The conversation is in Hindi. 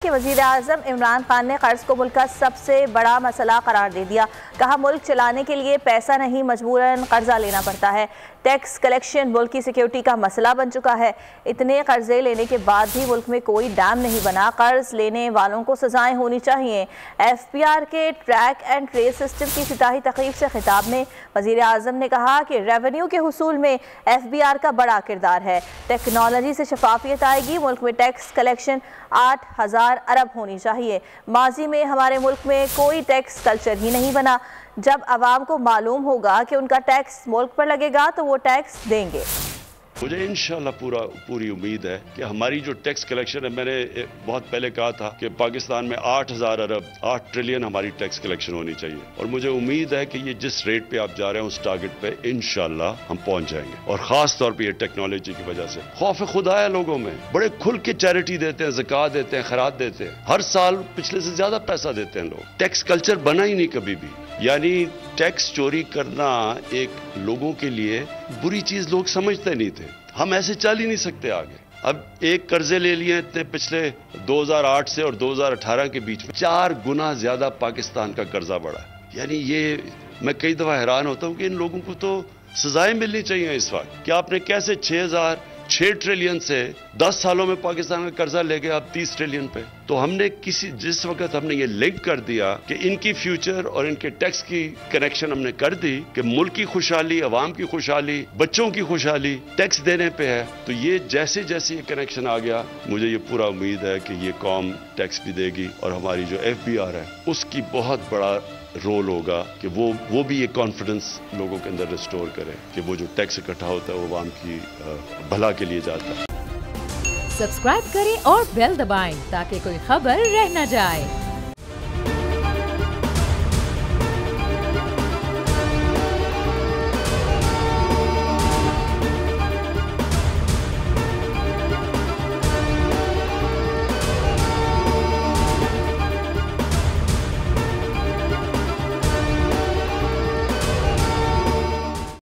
कि वज़ीर-ए-आज़म इमरान खान ने कर्ज को मुल्क का सबसे बड़ा मसला करार दे दिया। कहा मुल्क चलाने के लिए पैसा नहीं, मजबूरन कर्जा लेना पड़ता है। टैक्स कलेक्शन मुल्क की सिक्योरिटी का मसला बन चुका है। इतने कर्जे लेने के बाद भी मुल्क में कोई डैम नहीं बना। कर्ज लेने वालों को सजाएं होनी चाहिए। FBR के ट्रैक एंड ट्रेस सिस्टम की इफ्तिताही तकरीब से खिताब में वज़ीर-ए-आज़म ने कहा कि रेवेन्यू के हुसूल में FBR का बड़ा किरदार है। टेक्नोलॉजी से शफाफियत आएगी। मुल्क में टैक्स कलेक्शन 8,000 अरब होनी चाहिए। माजी में हमारे मुल्क में कोई टैक्स कल्चर ही नहीं बना। जब आवाम को मालूम होगा कि उनका टैक्स मुल्क पर लगेगा तो वो टैक्स देंगे। मुझे इंशाल्लाह पूरी उम्मीद है कि हमारी जो टैक्स कलेक्शन है, मैंने बहुत पहले कहा था कि पाकिस्तान में 8,000 अरब 8 ट्रिलियन हमारी टैक्स कलेक्शन होनी चाहिए और मुझे उम्मीद है कि ये जिस रेट पे आप जा रहे हैं उस टारगेट पे इंशाल्लाह हम पहुंच जाएंगे। और खास तौर पे ये टेक्नोलॉजी की वजह से खौफ खुदा है लोगों में, बड़े खुल के चैरिटी देते हैं, ज़कात देते हैं, खैरात देते हैं, हर साल पिछले से ज्यादा पैसा देते हैं लोग। टैक्स कल्चर बना ही नहीं कभी भी, यानी टैक्स चोरी करना एक लोगों के लिए बुरी चीज लोग समझते नहीं थे। हम ऐसे चल ही नहीं सकते आगे। अब एक कर्जे ले लिए इतने पिछले 2008 से और 2018 के बीच में 4 गुना ज्यादा पाकिस्तान का कर्जा बढ़ा। यानी ये मैं कई दफा हैरान होता हूं कि इन लोगों को तो सजाएं मिलनी चाहिए इस वक्त कि आपने कैसे 6 ट्रिलियन से 10 सालों में पाकिस्तान का कर्जा ले गया अब 30 ट्रिलियन पे। तो हमने जिस वक्त हमने ये लिंक कर दिया कि इनकी फ्यूचर और इनके टैक्स की कनेक्शन हमने कर दी कि मुल्क की खुशहाली, अवाम की खुशहाली, बच्चों की खुशहाली टैक्स देने पे है, तो ये जैसे जैसे ये कनेक्शन आ गया, मुझे ये पूरा उम्मीद है कि ये कौम टैक्स भी देगी और हमारी जो FBR है उसकी बहुत बड़ा रोल होगा कि वो भी ये कॉन्फिडेंस लोगों के अंदर रिस्टोर करे कि वो जो टैक्स इकट्ठा होता है वो आवाम की भला के लिए जाता है। सब्सक्राइब करें और बेल दबाएं ताकि कोई खबर रह न जाए।